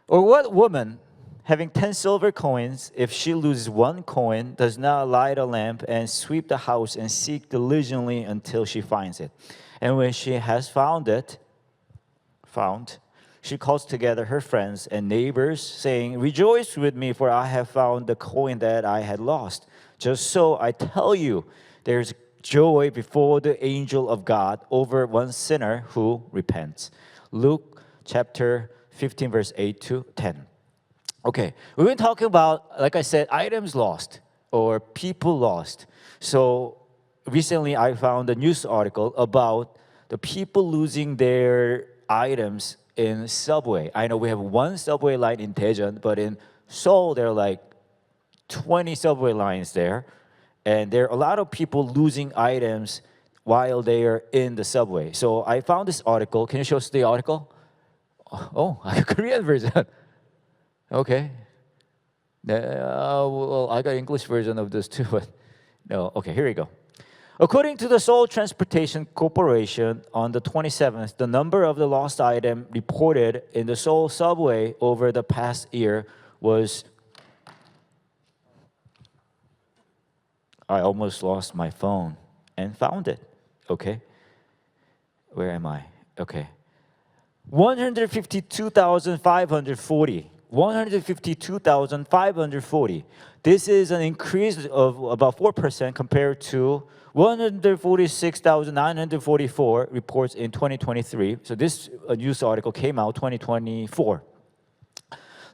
Or what woman, having 10 silver coins, if she loses one coin, does not light a lamp and sweep the house and seek diligently until she finds it? And when she has found, she calls together her friends and neighbors, saying, "Rejoice with me, for I have found the coin that I had lost." Just so I tell you, there's joy before the angel of God over one sinner who repents. Luke chapter 15, verse 8 to 10. Okay, we've been talking about, like I said, items lost or people lost. So recently I found a news article about the people losing their items in subway. I know we have one subway line in Daejeon, but in Seoul there are like 20 subway lines there. And there are a lot of people losing items while they are in the subway. So I found this article. Can you show us the article? Oh, a Korean version. Okay. Well, I got English version of this too, but no. Okay, here we go. According to the Seoul Transportation Corporation, on the 27th, the number of the lost item reported in the Seoul subway over the past year was... I almost lost my phone and found it. Okay. Where am I? Okay. 152,540. 152,540. This is an increase of about 4% compared to 146,944 reports in 2023. So this news article came out 2024.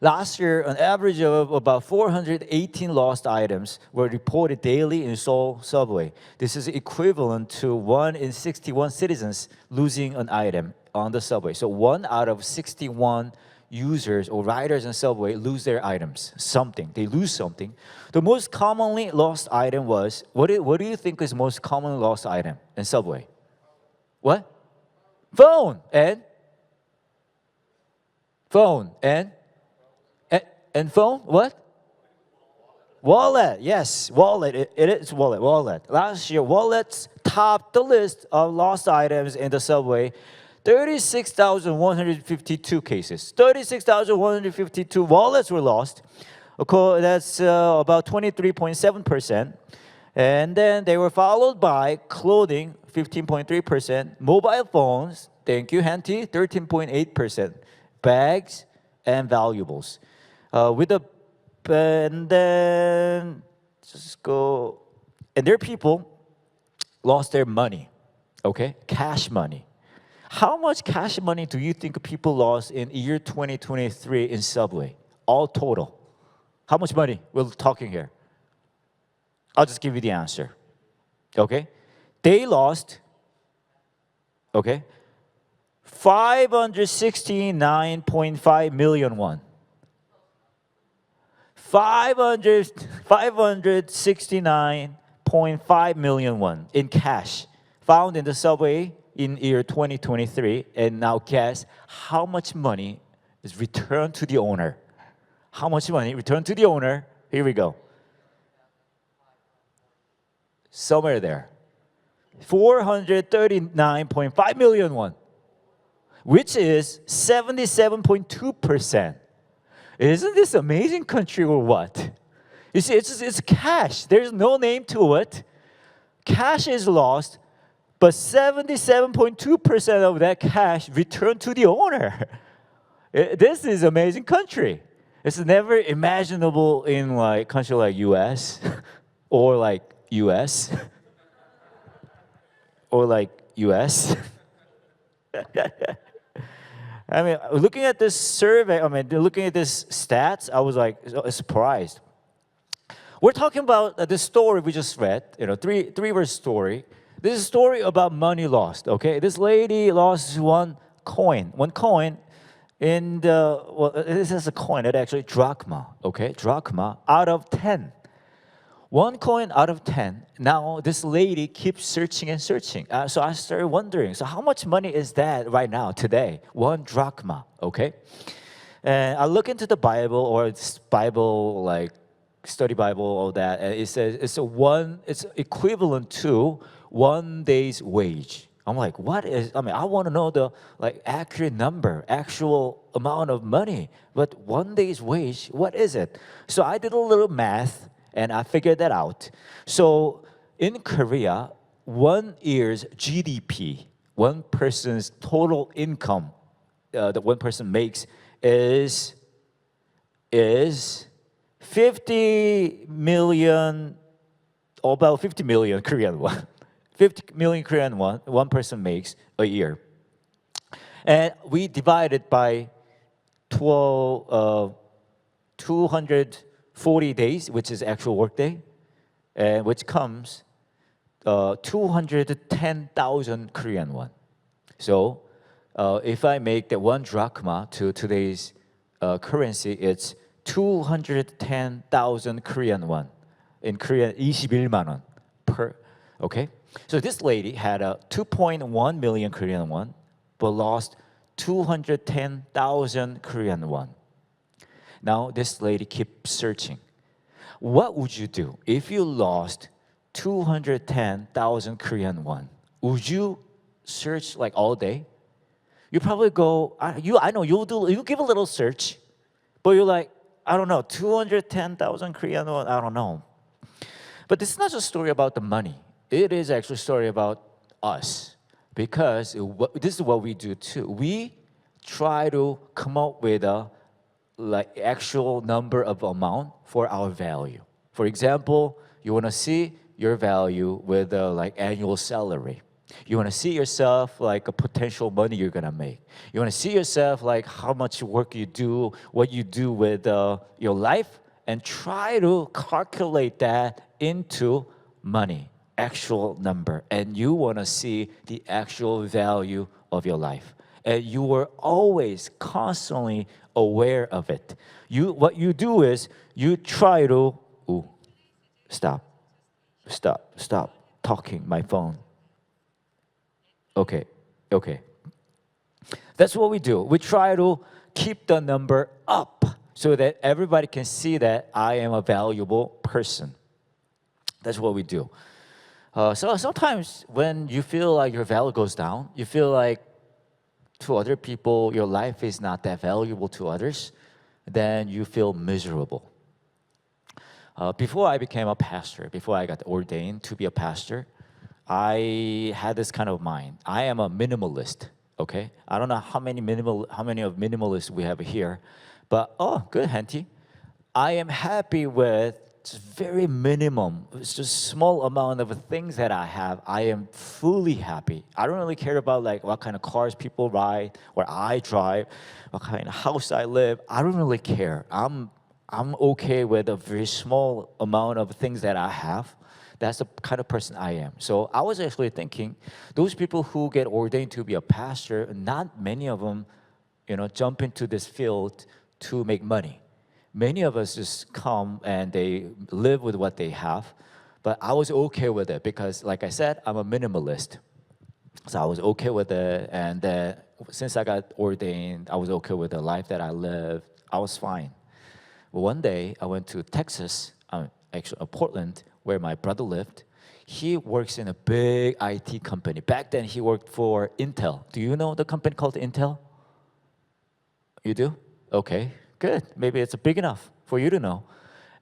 Last year, an average of about 418 lost items were reported daily in Seoul subway. This is equivalent to 1 in 61 citizens losing an item on the subway. So 1 out of 61 users or riders in subway lose their items, something. They lose something. The most commonly lost item was, what do you think is the most commonly lost item in subway? What? Phone and? Phone and? And phone, what? Wallet, yes, wallet. It is wallet. Last year, wallets topped the list of lost items in the subway. 36,152 cases. 36,152 wallets were lost. That's about 23.7%. And then they were followed by clothing, 15.3%. Mobile phones, thank you, Hanti, 13.8%. Bags and valuables. And then just go, and their people lost their money, okay? Cash money. How much cash money do you think people lost in year 2023 in subway? All total. How much money we're talking here? I'll just give you the answer, okay? They lost, okay, 569.5 million won. 569.5 million won in cash found in the subway in year 2023. And now guess how much money is returned to the owner? How much money returned to the owner? Here we go. Somewhere there. 439.5 million won, which is 77.2%. Isn't this amazing country or what? You see, it's cash. There's no name to it. Cash is lost, but 77.2% of that cash returned to the owner. This is amazing country. It's never imaginable in like country like US or like US or like US. I mean, looking at this survey, looking at this stats, I was like surprised. We're talking about this story we just read, three-verse story. This is a story about money lost, okay? This lady lost one coin in this is a coin, it actually drachma, okay? Drachma out of 10. One coin out of 10. Now, this lady keeps searching and searching. So I started wondering, so how much money is that right now, today? 1 drachma, okay? And I look into the Bible, or it's Bible, like study Bible, all that, and it says it's equivalent to 1 day's wage. I'm like, what is, I mean, I want to know the like accurate number, actual amount of money. But one day's wage, what is it? So I did a little math and I figured that out. So in Korea, 1 year's GDP, one person's total income that one person makes is 50 million, about 50 million Korean won. 50 million Korean won, one person makes a year. And we divide it by 240 days, which is actual workday, and which comes 210,000 Korean won. So if I make that one drachma to today's currency, it's 210,000 Korean won. In Korean, 21만 원 per. Okay, so this lady had a 2.1 million Korean won, but lost 210,000 Korean won. Now this lady keeps searching. What would you do if you lost 210,000 Korean won? Would you search like all day? You probably go. I know you give a little search, but you're like, I don't know, 210,000 Korean won. I don't know. But this is not just a story about the money. It is actually a story about us, because this is what we do too. We try to come up with a like actual number of amount for our value. For example, you want to see your value with a like annual salary. You want to see yourself like a potential money you're gonna make. You want to see yourself like how much work you do, what you do with your life, and try to calculate that into money, actual number. And you want to see the actual value of your life. And you are always constantly aware of it. What you do is you try to stop talking my phone. Okay. That's what we do. We try to keep the number up so that everybody can see that I am a valuable person. That's what we do. So sometimes when you feel like your value goes down, you feel like to other people your life is not that valuable to others, then you feel miserable. Before I became a pastor, before I got ordained to be a pastor, I had this kind of mind. I am a minimalist. Okay, I don't know how many of minimalists we have here, but good, Henty. I am happy with just very minimum. It's just small amount of things that I have. I am fully happy. I don't really care about like what kind of cars people ride or I drive, what kind of house I live. I don't really care. I'm okay with a very small amount of things that I have. That's the kind of person I am. So I was actually thinking, those people who get ordained to be a pastor, not many of them, jump into this field to make money. Many of us just come and they live with what they have. But I was okay with it because, like I said, I'm a minimalist. So I was okay with it. And since I got ordained, I was okay with the life that I lived. I was fine. But one day, I went to Texas, actually Portland, where my brother lived. He works in a big IT company. Back then, he worked for Intel. Do you know the company called Intel? You do? Okay, good. Maybe it's big enough for you to know.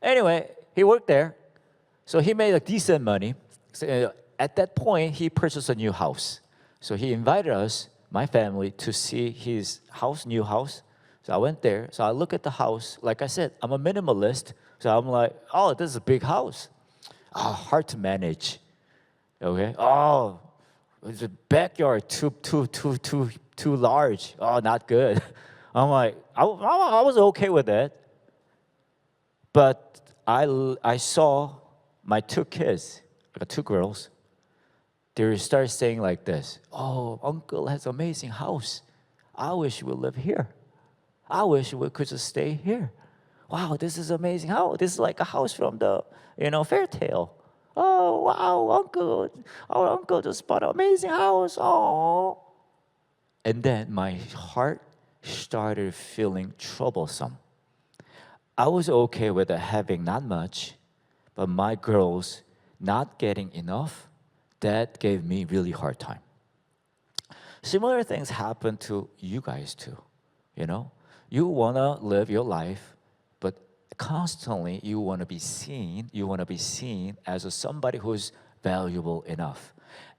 Anyway, he worked there. So he made a decent money. So, at that point, he purchased a new house. So he invited us, my family, to see his new house. So I went there. So I look at the house. Like I said, I'm a minimalist. So I'm like, oh, this is a big house. Hard to manage. Okay. It's a backyard too large. Not good. I'm like, I was okay with it. But I saw my two kids, I got two girls. They started saying like this. Oh, uncle has an amazing house. I wish we live here. I wish we could just stay here. Wow, this is amazing house. This is like a house from the, fairy tale. Oh, wow, uncle. Our uncle just bought an amazing house. Oh. And then my heart started feeling troublesome. I was okay with having not much, but my girls not getting enough, that gave me really hard time. Similar things happen to you guys too. You know, you want to live your life, but constantly you want to be seen. You want to be seen as somebody who's valuable enough.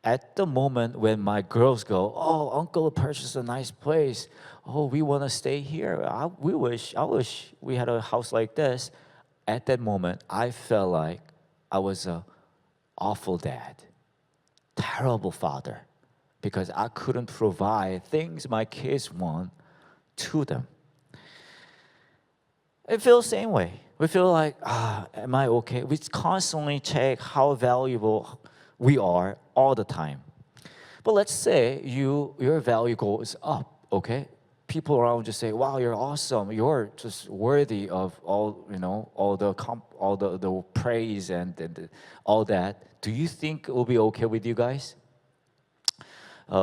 At the moment when my girls go, "Oh, uncle purchased a nice place. Oh, we want to stay here. I wish we had a house like this." At that moment, I felt like I was a awful dad, terrible father, because I couldn't provide things my kids want to them. It feels the same way. We feel like, am I okay? We constantly check how valuable we are all the time. But let's say your value goes up, okay? People around just say, "Wow, you're awesome. You're just worthy of all, all the praise and all that." Do you think it will be okay with you guys?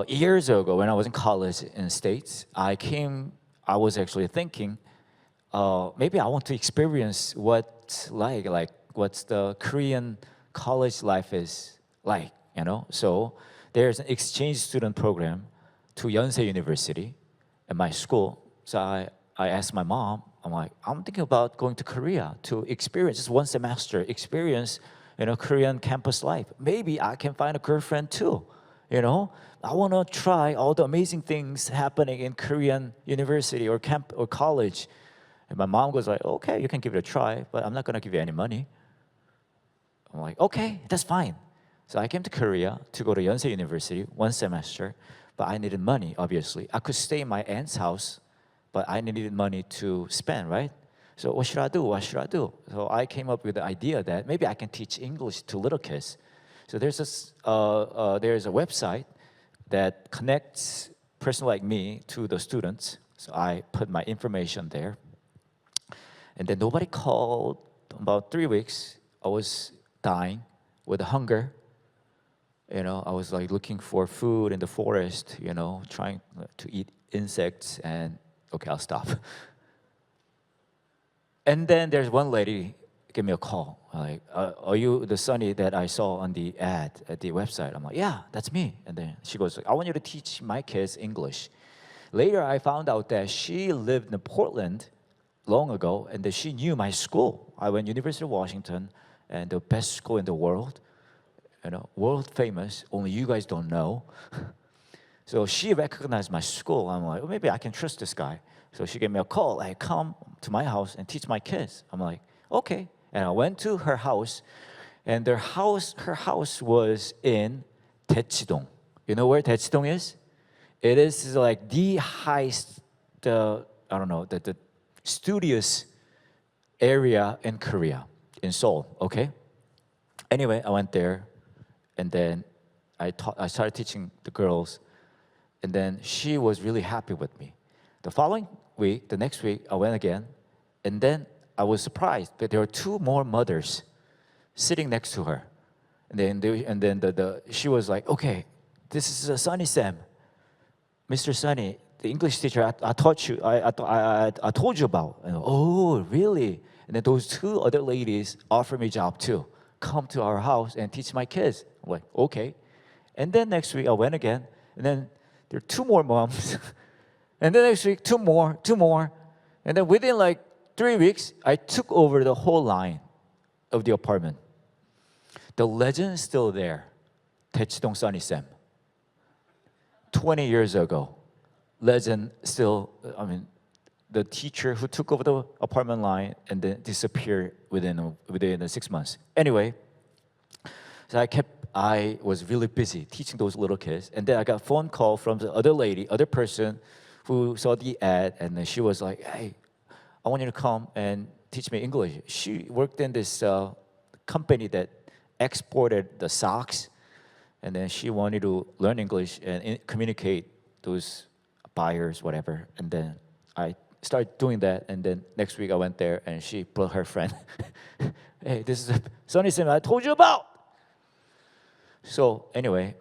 Years ago, when I was in college in the States, I was actually thinking, maybe I want to experience what's the Korean college life is like, you know? So there's an exchange student program to Yonsei University at my school. So I asked my mom, I'm like, I'm thinking about going to Korea to experience just one semester, experience, Korean campus life. Maybe I can find a girlfriend too, you know? I want to try all the amazing things happening in Korean university or camp or college. And my mom goes like, "Okay, you can give it a try, but I'm not gonna give you any money." I'm like, "Okay, that's fine." So I came to Korea to go to Yonsei University one semester, but I needed money, obviously. I could stay in my aunt's house, but I needed money to spend, right? So what should I do? What should I do? So I came up with the idea that maybe I can teach English to little kids. So there's a website that connects a person like me to the students. So I put my information there. And then nobody called. About 3 weeks, I was dying with hunger. I was like looking for food in the forest, trying to eat insects. And okay, I'll stop. And then there's one lady give me a call. Like, "Are you the Sonny that I saw on the ad at the website?" I'm like, "Yeah, that's me." And then she goes, "I want you to teach my kids English." Later, I found out that she lived in Portland long ago, and that she knew my school. I went University of Washington, and the best school in the world, world famous. Only you guys don't know. So she recognized my school. I'm like, well, maybe I can trust this guy. So she gave me a call, like, "Come to my house and teach my kids." I'm like, "Okay." And I went to her house, and her house was in Daejeon. You know where Daejeon is? It is like the highest, the studious area in Korea, in Seoul. Okay. Anyway, I went there, and then I started teaching the girls, and then she was really happy with me. The next week, I went again, and then I was surprised that there were two more mothers sitting next to her, and then she was like, "Okay, this is Sunny Sam, Mr. Sunny, the English teacher I taught you, I told you about." And, "Oh, really?" And then those two other ladies offered me a job too. "Come to our house and teach my kids." I'm like, "Okay." And then next week I went again, and then there are two more moms. And then next week, two more. And then within like 3 weeks, I took over the whole line of the apartment. The legend is still there. Daejeon Sunny Sam. 20 years ago. Legend still, the teacher who took over the apartment line and then disappeared within 6 months. Anyway, so I was really busy teaching those little kids. And then I got a phone call from the other person who saw the ad, and then she was like, "Hey, I want you to come and teach me English." She worked in this company that exported the socks, and then she wanted to learn English and communicate those buyers, whatever. And then I started doing that, and then next week I went there, and she brought her friend. "Hey, this is Sonny Sim I told you about." So anyway,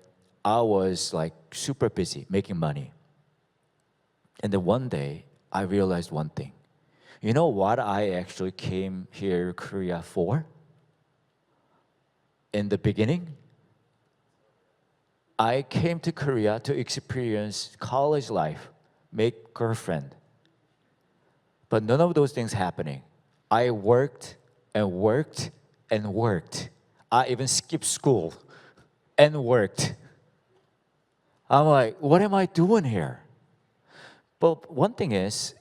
I was like super busy making money. And then one day, I realized one thing. You know what I actually came here, Korea, for? In the beginning? I came to Korea to experience college life, make girlfriend. But none of those things happening. I worked and worked and worked. I even skipped school and worked. I'm like, what am I doing here? But one thing is,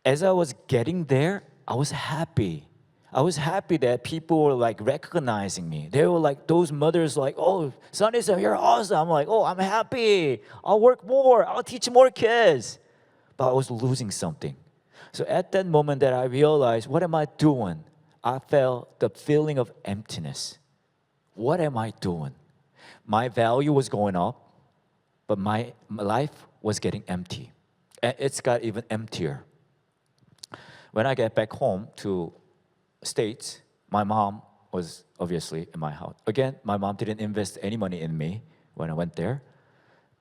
as I was getting there, I was happy. I was happy that people were like recognizing me. They were like, those mothers like, oh, Sunny-san, you're awesome. I'm like, oh, I'm happy. I'll work more. I'll teach more kids. But I was losing something. So at that moment that I realized, what am I doing? I felt the feeling of emptiness. What am I doing? My value was going up, but my life was getting empty. And it's got even emptier. When I get back home to States, my mom was obviously in my house. Again, my mom didn't invest any money in me when I went there.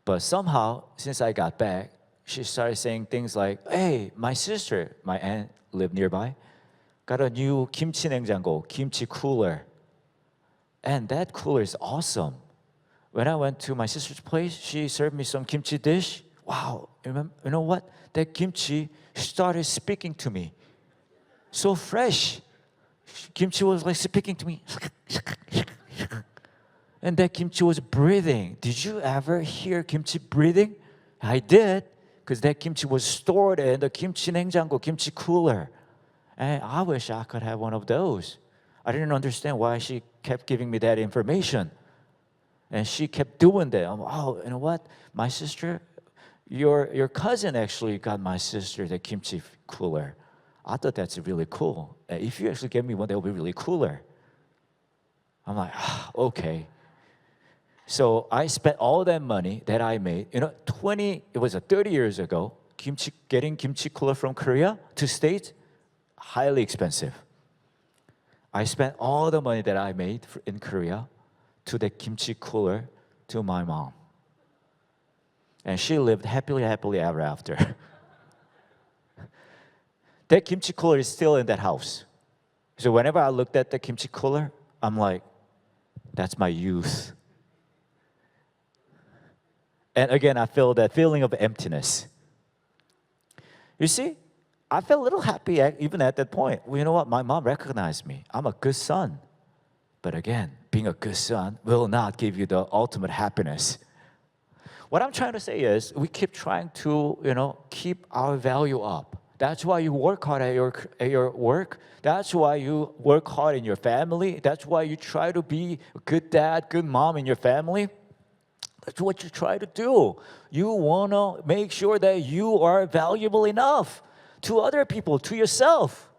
But somehow, since I got back, she started saying things like, hey, my sister, my aunt lived nearby, got a new kimchi 냉장고, kimchi cooler. And that cooler is awesome. When I went to my sister's place, she served me some kimchi dish. Wow, you know what? That kimchi started speaking to me. So fresh. Kimchi was like speaking to me. And that kimchi was breathing. Did you ever hear kimchi breathing? I did, because that kimchi was stored in the kimchi 냉장고, kimchi cooler. And I wish I could have one of those. I didn't understand why she kept giving me that information. And she kept doing that. I'm, oh, you know what? My sister, your cousin actually got my sister the kimchi cooler. I thought that's really cool. If you actually give me one, that would be really cooler. I'm like, okay. So I spent all that money that I made. You know, it was 30 years ago. Getting kimchi cooler from Korea to States, highly expensive. I spent all the money that I made in Korea to the kimchi cooler to my mom. And she lived happily ever after. That kimchi cooler is still in that house. So whenever I looked at the kimchi cooler, I'm like, that's my youth. And again, I feel that feeling of emptiness. You see, I felt a little happy even at that point. Well, you know what? My mom recognized me. I'm a good son. But again, being a good son will not give you the ultimate happiness. What I'm trying to say is, we keep trying to, keep our value up. That's why you work hard at your work. That's why you work hard in your family. That's why you try to be a good dad, good mom in your family. That's what you try to do. You want to make sure that you are valuable enough to other people, to yourself.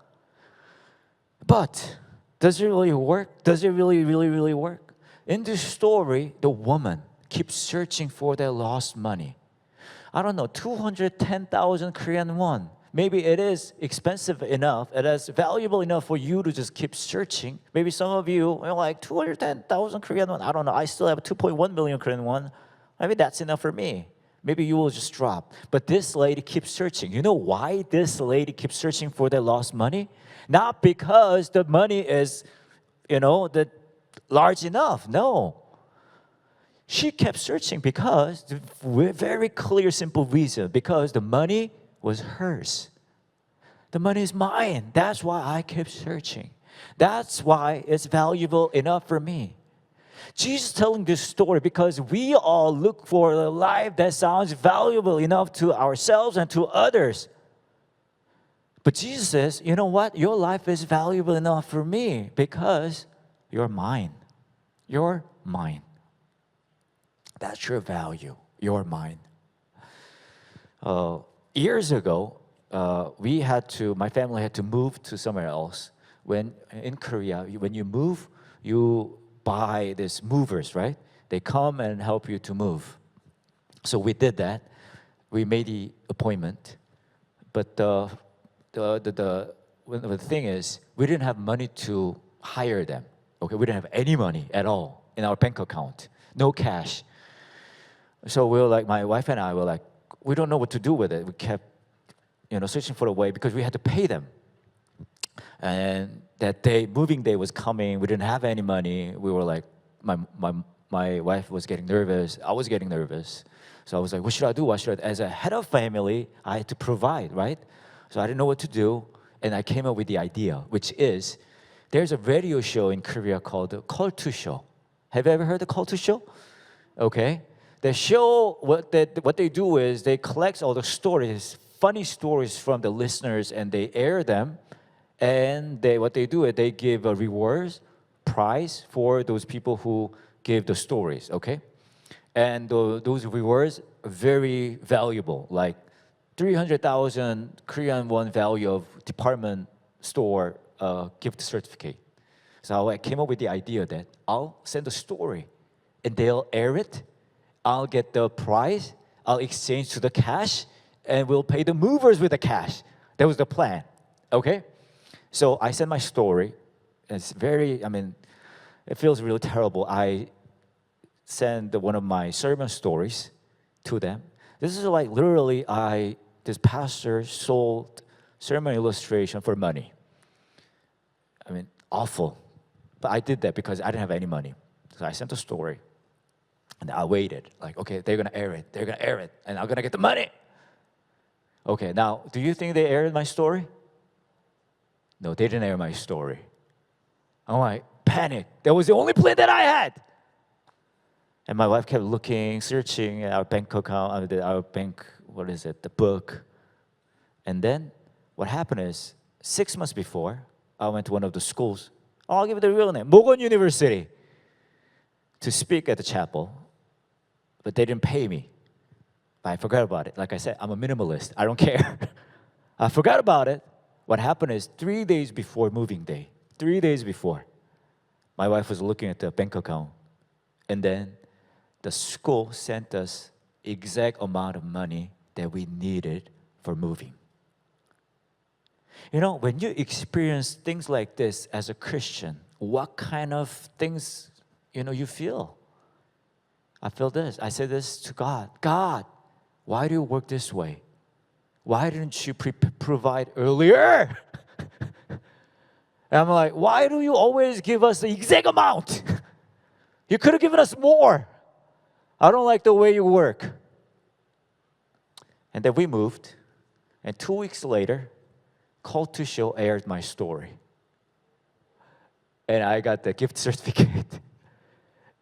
But does it really work? Does it really work? In this story, the woman keeps searching for their lost money. I don't know, 210,000 Korean won. Maybe it is expensive enough, it is valuable enough for you to just keep searching. Maybe some of you are like 210,000 Korean won. I don't know, I still have 2.1 million Korean won. Maybe that's enough for me. Maybe you will just drop. But this lady keeps searching. You know why this lady keeps searching for their lost money? Not because the money is, large enough. No. She kept searching because, the very clear, simple reason, because the money was hers. The money is mine. That's why I kept searching. That's why it's valuable enough for me. Jesus is telling this story because we all look for a life that sounds valuable enough to ourselves and to others. But Jesus says, you know what? Your life is valuable enough for me because you're mine. You're mine. That's your value. You're mine. Years ago, my family had to move to somewhere else. When in Korea, when you move, you buy these movers, right? They come and help you to move. So we did that. We made the appointment, but the thing is, we didn't have money to hire them. Okay, we didn't have any money at all in our bank account, no cash. So we were like, my wife and I were like, we don't know what to do with it. We kept, searching for a way because we had to pay them. And that day, moving day was coming. We didn't have any money. We were like, my my wife was getting nervous. I was getting nervous. So I was like, what should I do? What should I do? As a head of family, I had to provide, right? So I didn't know what to do. And I came up with the idea, which is there's a radio show in Korea called the Call to Show. Have you ever heard the Call to Show? Okay. The show, what they do is they collect all the stories, funny stories from the listeners, and they air them. And what they do is they give a reward prize for those people who give the stories, okay? And those rewards are very valuable, like 300,000 Korean won value of department store gift certificate. So I came up with the idea that I'll send a story and they'll air it. I'll get the prize, I'll exchange to the cash, and we'll pay the movers with the cash. That was the plan, okay? So I sent my story. It's it feels really terrible. I sent one of my sermon stories to them. This is like literally this pastor sold sermon illustration for money. Awful. But I did that because I didn't have any money. So I sent a story. And I waited, like, okay, they're gonna air it, and I'm gonna get the money. Okay, now, do you think they aired my story? No, they didn't air my story. I'm like, panic. That was the only plan that I had. And my wife kept looking, searching at our bank account, the book. And then what happened is, 6 months before, I went to one of the schools. I'll give it the real name, Mogon University, to speak at the chapel. But they didn't pay me. But I forgot about it. Like I said, I'm a minimalist. I don't care. I forgot about it. What happened is 3 days before moving day, 3 days before, my wife was looking at the bank account. And then the school sent us exact amount of money that we needed for moving. You know, when you experience things like this as a Christian, what kind of things, you feel? I feel this. I said this to God. God, why do you work this way? Why didn't you provide earlier? And I'm like, why do you always give us the exact amount? You could have given us more. I don't like the way you work. And then we moved. And 2 weeks later, Call to Show aired my story. And I got the gift certificate.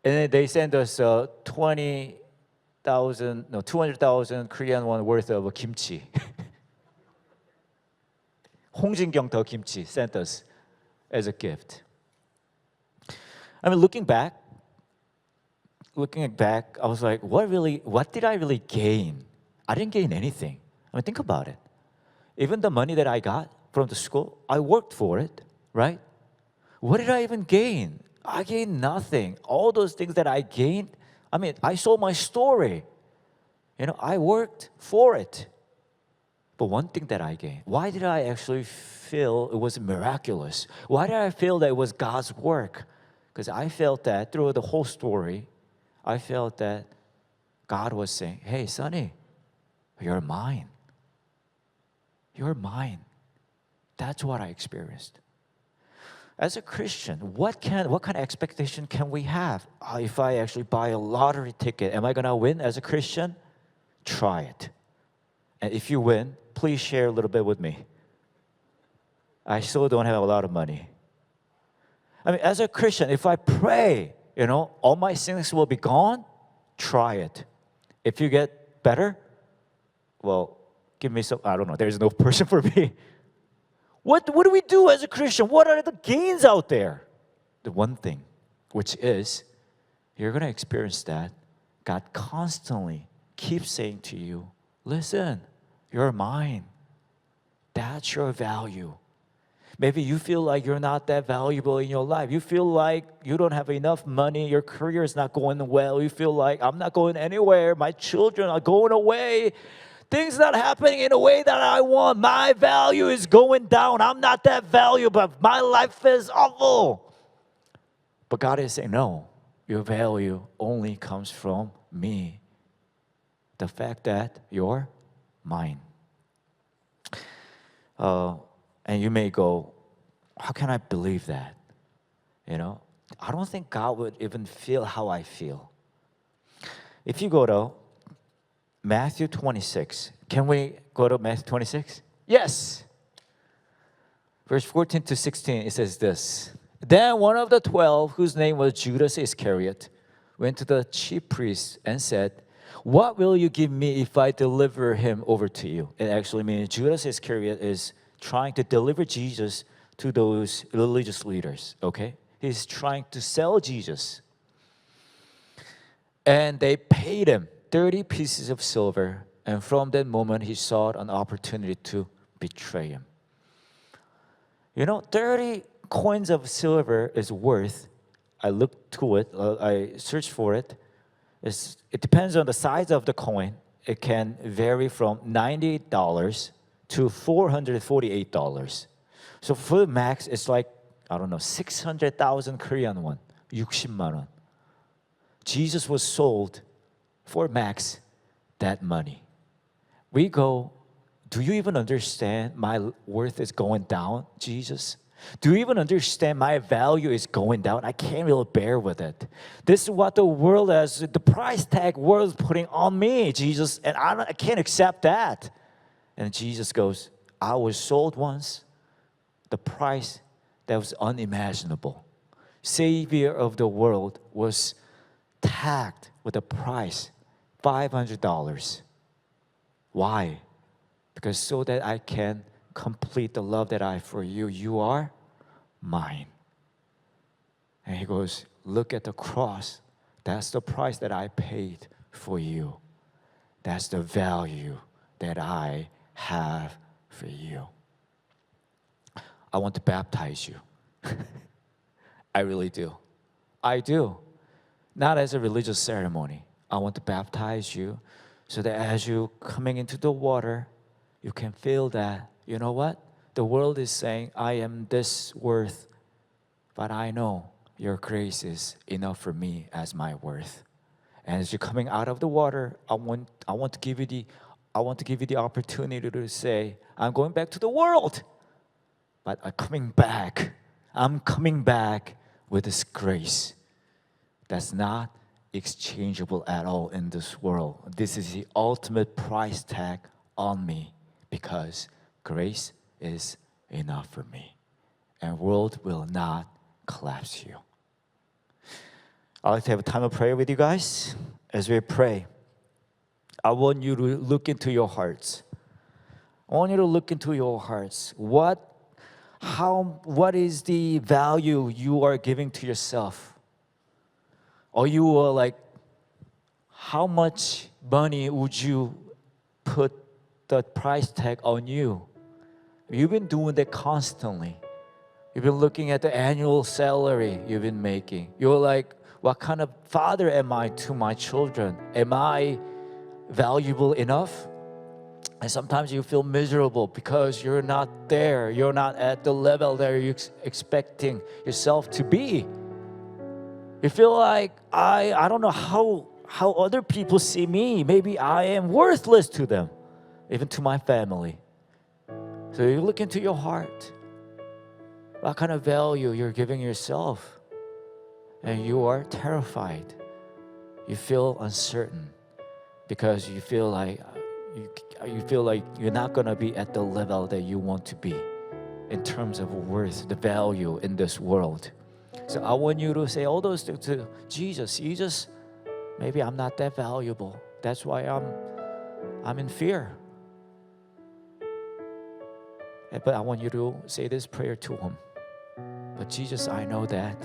And then they sent us 200,000 Korean won worth of kimchi. 홍진경터 kimchi sent us as a gift. Looking back, I was like, what did I really gain? I didn't gain anything. Think about it. Even the money that I got from the school, I worked for it, right? What did I even gain? I gained nothing. All those things that I gained, I sold my story. I worked for it. But one thing that I gained, why did I actually feel it was miraculous? Why did I feel that it was God's work? Because I felt that through the whole story, I felt that God was saying, hey, Sonny, you're mine. You're mine. That's what I experienced. As a Christian, what kind of expectation can we have? If I actually buy a lottery ticket, am I going to win as a Christian? Try it. And if you win, please share a little bit with me. I still don't have a lot of money. As a Christian, if I pray, all my sins will be gone, try it. If you get better, well, give me some, I don't know, there's no person for me. What do we do as a Christian? What are the gains out there? The one thing, which is, you're going to experience that God constantly keeps saying to you, listen, you're mine. That's your value. Maybe you feel like you're not that valuable in your life. You feel like you don't have enough money. Your career is not going well. You feel like I'm not going anywhere. My children are going away. Things not happening in a way that I want. My value is going down. I'm not that valuable. My life is awful. But God is saying, no, your value only comes from me. The fact that you're mine. And you may go, how can I believe that? I don't think God would even feel how I feel. If you go to Matthew 26, can we go to Matthew 26? Yes. Verse 14 to 16, it says this. Then one of the 12, whose name was Judas Iscariot, went to the chief priests and said, what will you give me if I deliver him over to you? It actually means Judas Iscariot is trying to deliver Jesus to those religious leaders, okay? He's trying to sell Jesus. And they paid him 30 pieces of silver, and from that moment he sought an opportunity to betray him. 30 coins of silver is worth, I looked to it, I searched for it. It depends on the size of the coin. It can vary from $98 to $448. So for the max, it's like, 600,000 Korean won, 60만 원. Jesus was sold for max that money. We go, do you even understand my worth is going down, Jesus? Do you even understand my value is going down? I can't really bear with it. This is what the world has, the price tag world is putting on me, Jesus, and I can't accept that. And Jesus goes, I was sold once, the price that was unimaginable. Savior of the world was tagged with a price, $500. Why? Because so that I can complete the love that I have for you. You are mine. And he goes, look at the cross. That's the price that I paid for you. That's the value that I have for you. I want to baptize you. I really do. I do. Not as a religious ceremony. I want to baptize you so that as you coming into the water, you can feel that, you know what? The world is saying, I am this worth, but I know your grace is enough for me as my worth. And as you're coming out of the water, I want to give you the opportunity to say, I'm going back to the world, but I'm coming back. I'm coming back with this grace that's not exchangeable at all in this world. This is the ultimate price tag on me because grace is enough for me. And world will not collapse you. I'd like to have a time of prayer with you guys. As we pray, I want you to look into your hearts. I want you to look into your hearts. What is the value you are giving to yourself? Or you are like, how much money would you put the price tag on you? You've been doing that constantly. You've been looking at the annual salary you've been making. You're like, what kind of father am I to my children? Am I valuable enough? And sometimes you feel miserable because you're not there. You're not at the level that you're expecting yourself to be. You feel like, I don't know how other people see me. Maybe I am worthless to them, even to my family. So you look into your heart. What kind of value you're giving yourself? And you are terrified. You feel uncertain because you feel like you're not going to be at the level that you want to be in terms of worth, the value in this world. So I want you to say all those things to Jesus. Jesus, maybe I'm not that valuable. That's why I'm in fear. But I want you to say this prayer to him. But Jesus, I know that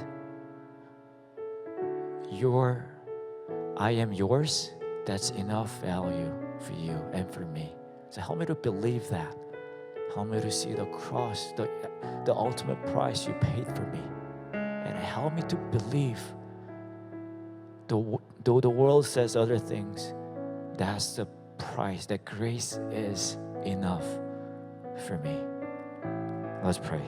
I am yours. That's enough value for you and for me. So help me to believe that. Help me to see the cross, the ultimate price you paid for me. And help me to believe, though the world says other things, that's the price, that grace is enough for me. Let's pray.